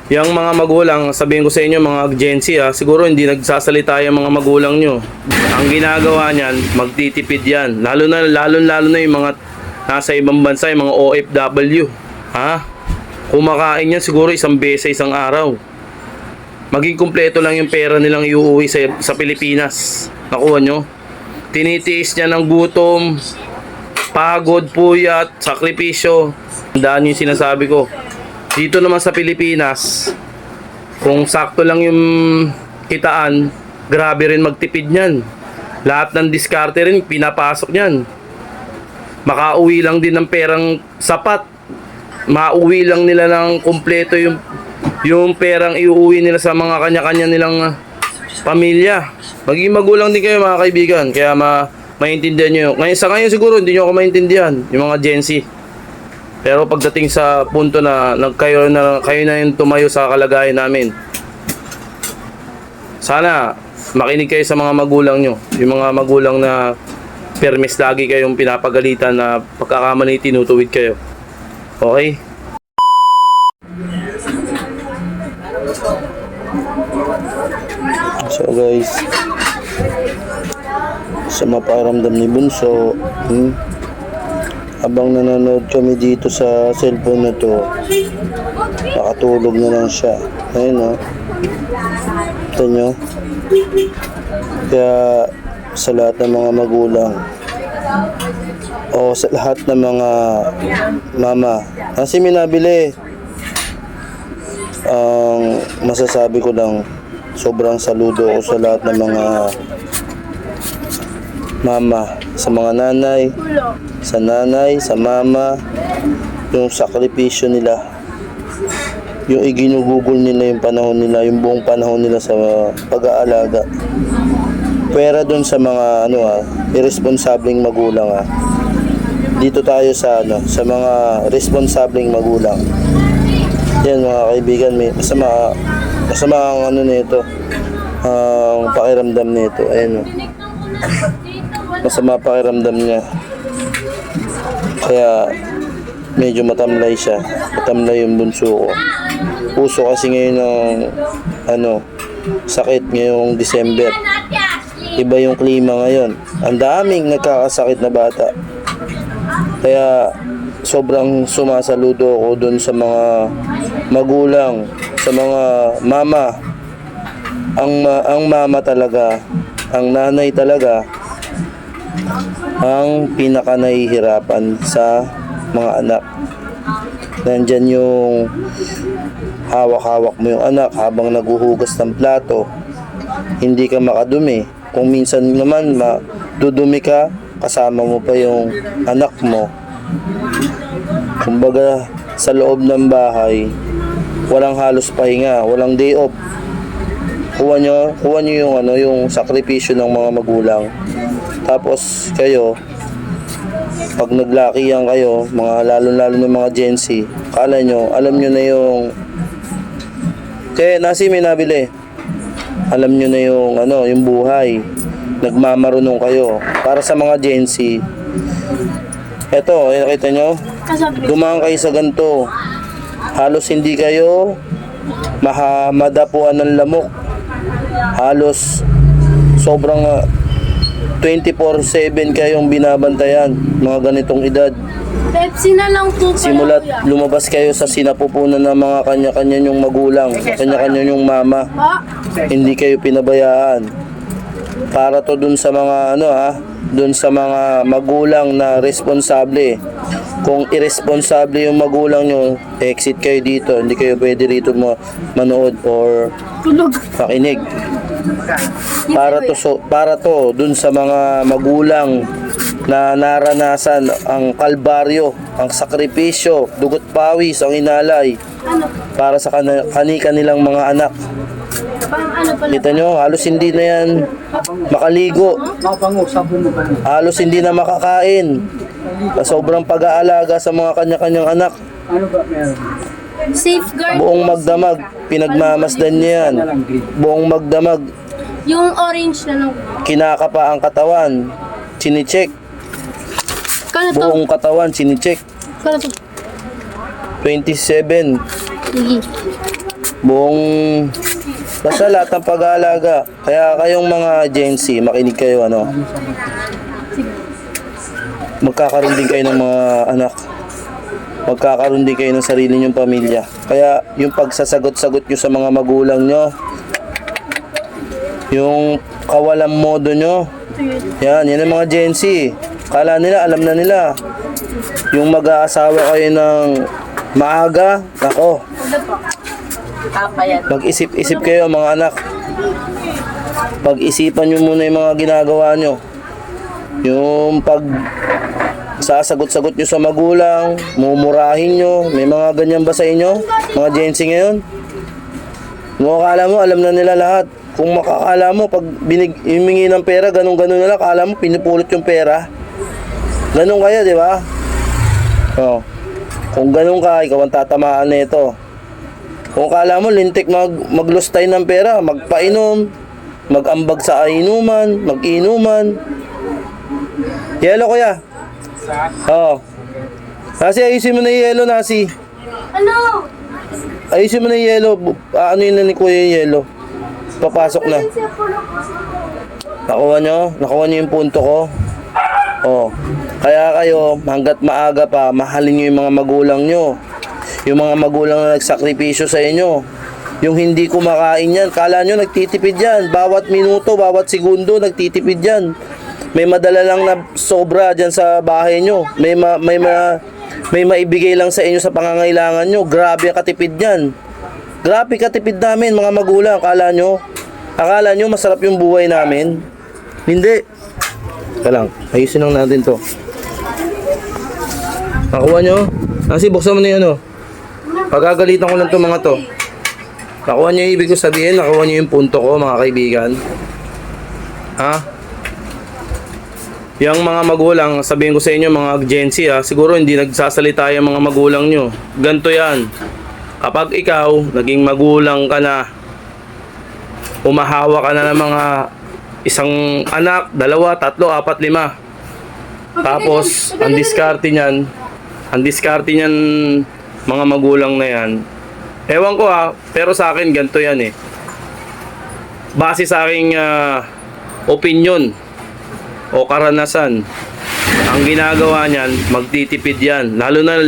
Yung mga magulang, sabihin ko sa inyo mga Gen Z siguro hindi nagsasalita yung mga magulang nyo. Ang ginagawa niyan, magtitipid yan. Lalo na yung mga nasa ibang bansa, yung mga OFW. Kumakain yan siguro isang beses isang araw. Maging kumpleto lang yung pera nilang iuwi sa Pilipinas. Nakuha nyo? Tinitiis niya ng gutom, pagod, puyat, sakripisyo. Tandaan yung sinasabi ko. Dito naman sa Pilipinas, kung sakto lang yung kitaan, grabe rin magtipid niyan. Lahat ng diskarte rin, pinapasok niyan. Makauwi lang din ng perang sapat. Mauwi lang nila ng kumpleto yung perang iuwi nila sa mga kanya-kanya nilang pamilya. Maging magulang din kayo mga kaibigan, kaya maintindihan nyo. Sa ngayon siguro hindi nyo ako maintindihan, yung mga Gen Z. Pero pagdating sa punto na kayo na yung tumayo sa kalagayan namin, sana makinig kayo sa mga magulang nyo. Yung mga magulang na permis lagi kayong pinapagalitan na pagkakamali tinutuwid kayo. Okay? So guys, sa maparamdam ni Bunso, habang nanonood kami dito sa cellphone na to, nakatulog na lang siya. Ayun ito nyo. Kaya sa lahat ng mga magulang o sa lahat ng mga mama, kasi minabili, ang masasabi ko lang, sobrang saludo ko sa lahat ng mga mama, sa mga nanay, sa mama, yung sakripisyo nila, yung iginugugol nila yung panahon nila, yung buong panahon nila sa pag-aalaga. Pwera dun sa mga irresponsableng magulang Dito tayo sa mga responsableng magulang. Yan mga kaibigan, may masama ang nito, ang pakiramdam nito. Ayan masama pakiramdam niya. Kaya medyo matamlay siya. Matamlay yung bunso ko. Puso kasi ngayon ng sakit ngayong December. Iba yung klima ngayon. Ang daming nagkakasakit na bata. Kaya sobrang sumasaludo ako dun sa mga magulang, sa mga mama. Ang mama talaga, ang nanay talaga, ang pinaka nahihirapan sa mga anak. Nandyan yung hawak-hawak mo yung anak habang naguhugas ng plato, hindi ka makadumi. Kung minsan naman dudumi ka, kasama mo pa yung anak mo. Kumbaga sa loob ng bahay, walang halos pahinga, walang day off. Kuha nyo yung sakripisyo ng mga magulang. Tapos kayo, pag naglakihan kayo, lalo ng mga Gen Z, kala nyo, alam nyo na yung kaya nasi may nabili. Alam nyo na yung buhay. Nagmamarunong kayo. Para sa mga Gen Z, eto, nakita nyo? Dumaan kayo sa ganito. Halos hindi kayo madapuan ng lamok. Halos sobrang 24/7 kayong binabantayan, mga ganitong edad. Pepsi na lang po. Simulat lumabas kayo sa sinapupunan ng mga kanya-kanya nyong magulang, kanya-kanya nyong mama. Hindi kayo pinabayaan. Para to dun sa mga dun sa mga magulang na responsable. Kung irresponsible yung magulang nyo, exit kayo dito. Hindi kayo pwede rito manood or makinig. Para to dun sa mga magulang na naranasan ang kalbaryo, ang sakripisyo, dugot pawis, ang inalay para sa kanilang mga anak. Kita nyo, halos hindi na yan makaligo, halos hindi na makakain sa sobrang pag-aalaga sa mga kanya-kanyang anak. Safeguard. Buong magdamag, pinagmamasdan niya yan. Buong magdamag, Yung orange na lang. kinakapa ang katawan, chinicheck. Kano to? Buong katawan, chinicheck. Kano to? 27. Sige. buong basta lahat ng pag-aalaga. Kaya kayong mga Gen Z, makinig kayo ano. Magkakaroon din kayo ng mga anak. Magkakaroon din kayo ng sarili nyong pamilya. Kaya yung pagsasagot-sagot nyo sa mga magulang nyo, yung kawalang modo nyo, yan ang mga Gen Z. Kala nila, alam na nila. Yung mag-aasawa kayo ng maaga, ako, mag-isip-isip kayo mga anak. Pag-isipan nyo muna yung mga ginagawa nyo. Yung pag sasagot-sagot nyo sa magulang, mumurahin nyo, may mga ganyan ba sa inyo? Mga Gen Z ngayon? Kung akala mo, alam na nila lahat. Kung makakala mo, pag himingi ng pera, ganun-ganun nila, akala mo, pinupulot yung pera. Ganun kayo, di ba? Oh. Kung ganun ka, ikaw ang tatamaan na ito. Kung akala mo, lintik maglustay ng pera, magpainom, mag-ambag sa inuman, mag-inuman. Yelo, kuya. Oo. Nasi, ayusin mo na yung yelo, Nasi. Ano? Ayusin mo na yung yelo. Ano yun na ni kuya yung yelo? Papasok na. Nakuha nyo yung punto ko. Oh. Kaya kayo, hanggat maaga pa, mahalin nyo yung mga magulang nyo. Yung mga magulang na nagsakripisyo sa inyo. Yung hindi kumakain yan, kala nyo nagtitipid yan. Bawat minuto, bawat segundo, nagtitipid yan. May madala lang na sobra dyan sa bahay nyo. May maibigay lang sa inyo sa pangangailangan nyo. Grabe ang katipid yan. Grabe katipid namin mga magulang. Akala nyo masarap yung buhay namin? Hindi. Teka lang, ayusin lang natin to. Nakuha nyo? Kasi buksan mo na yun ano. Pagagalitan ko lang to mga to. Nakuha nyo yung ibig ko sabihin. Nakuha nyo yung punto ko mga kaibigan. Ha? Yung mga magulang, sabihin ko sa inyo mga Gen Z ha, siguro hindi nagsasalita yung mga magulang nyo. Ganto yan. Kapag ikaw, naging magulang ka na, umahawa ka na ng mga isang anak, 2, 3, 4, 5. Tapos, ang diskarte niyan, mga magulang na yan. Ewan ko ha, pero sa akin ganito yan eh. Base sa aking opinion o karanasan, ang ginagawa niyan, magtitipid yan. Lalo na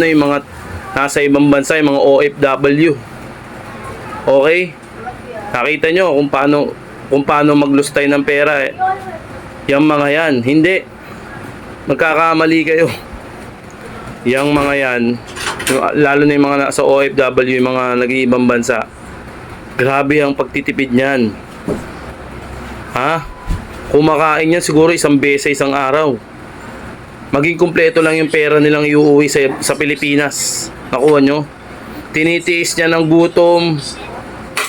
yung mga nasa ibang bansa, yung mga OFW. Okay? Nakita nyo kung paano maglustay ng pera eh. Yung mga yan, hindi. Magkakamali kayo. Yung mga yan, lalo na yung mga nasa OFW, yung mga nag-iibang bansa, grabe ang pagtitipid niyan. Ha? Kumakain yan siguro isang beses isang araw. Maging kumpleto lang yung pera nilang iuwi sa Pilipinas. Nakuha nyo? Tinitiis niya ng gutom,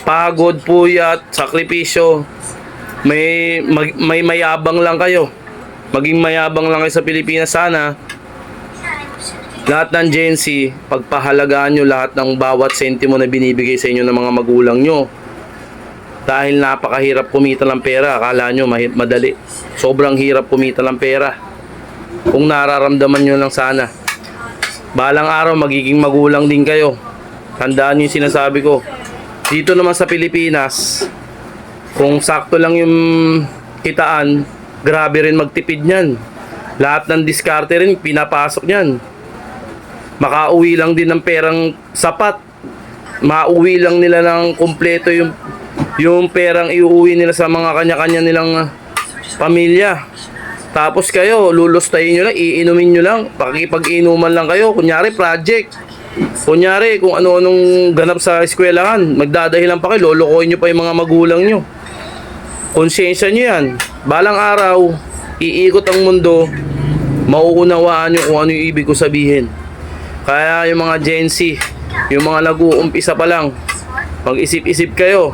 pagod, puyat, sakripisyo. May mayabang lang kayo. Maging mayabang lang kayo sa Pilipinas sana. Lahat ng Gen Z, pagpahalagaan nyo lahat ng bawat sentimo na binibigay sa inyo ng mga magulang nyo. Dahil napakahirap kumita ng pera. Akala nyo madali. Sobrang hirap kumita ng pera. Kung nararamdaman nyo lang sana. Balang araw magiging magulang din kayo. Tandaan nyo yung sinasabi ko. Dito naman sa Pilipinas, kung sakto lang yung kitaan, grabe rin magtipid nyan. Lahat ng diskarte rin pinapasok nyan. Makauwi lang din ng perang sapat. Mauwi lang nila ng kumpleto yung perang iuwi nila sa mga kanya-kanya nilang pamilya. Tapos kayo, lulustayin nyo lang, iinumin nyo lang, pakipag-inuman lang kayo. Kunyari, project. Kunyari, kung ano-anong ganap sa eskwelahan, magdadahilan pa kayo, lolokohin nyo pa yung mga magulang nyo. Konsyensya nyo yan. Balang araw, iikot ang mundo, mauunawaan nyo kung ano yung ibig ko sabihin. Kaya yung mga Gen Z, yung mga nag-uumpisa pa lang, mag-isip-isip kayo.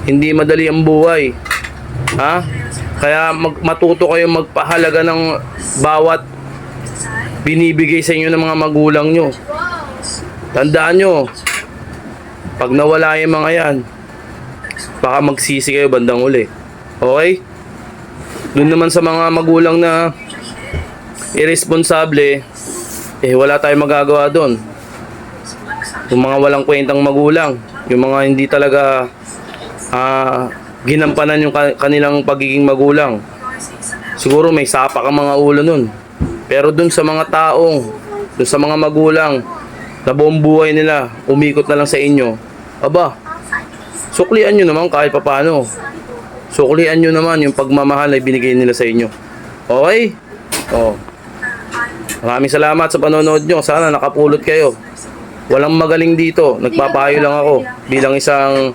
Hindi madali ang buhay. Ha? Kaya matuto kayo magpahalaga ng bawat binibigay sa inyo ng mga magulang nyo. Tandaan nyo, pag nawala yung mga yan, baka magsisi kayo bandang uli. Okay? Doon naman sa mga magulang na irresponsable, wala tayong magagawa doon. Yung mga walang kwentang magulang, yung mga hindi talaga ginampanan yung kanilang pagiging magulang. Siguro may sapa kang mga ulo nun. Pero dun sa mga taong, dun sa mga magulang, na buong buhay nila, umikot na lang sa inyo, aba, suklian nyo naman kahit papano. Suklian nyo naman yung pagmamahal na binigay nila sa inyo. Okay? Oh. Maraming salamat sa panonood nyo. Sana nakapulot kayo. Walang magaling dito. Nagpapayo lang ako bilang isang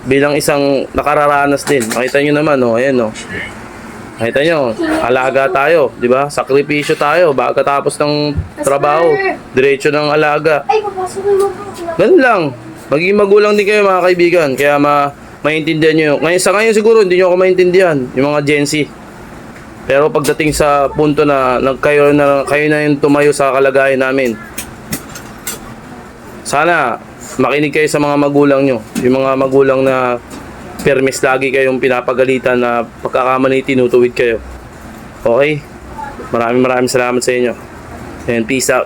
bilang isang nakararanas din. Makita nyo naman, oh, ayan, oh. Makita nyo, alaga tayo, di ba? Sakripisyo tayo, tapos ng trabaho, diretso ng alaga. Ay, papasok mo. Ganun lang. Magiging magulang din kayo, mga kaibigan. Kaya maintindihan nyo. Ngayon, sa ngayon siguro, hindi nyo ako maintindihan, yung mga Gen Z. Pero pagdating sa punto na kayo na yung tumayo sa kalagayan namin, sana makinig kayo sa mga magulang nyo. Yung mga magulang na permis lagi kayong pinapagalitan na pagkakamali tinutuwid kayo. Okay? Maraming salamat sa inyo. And peace out.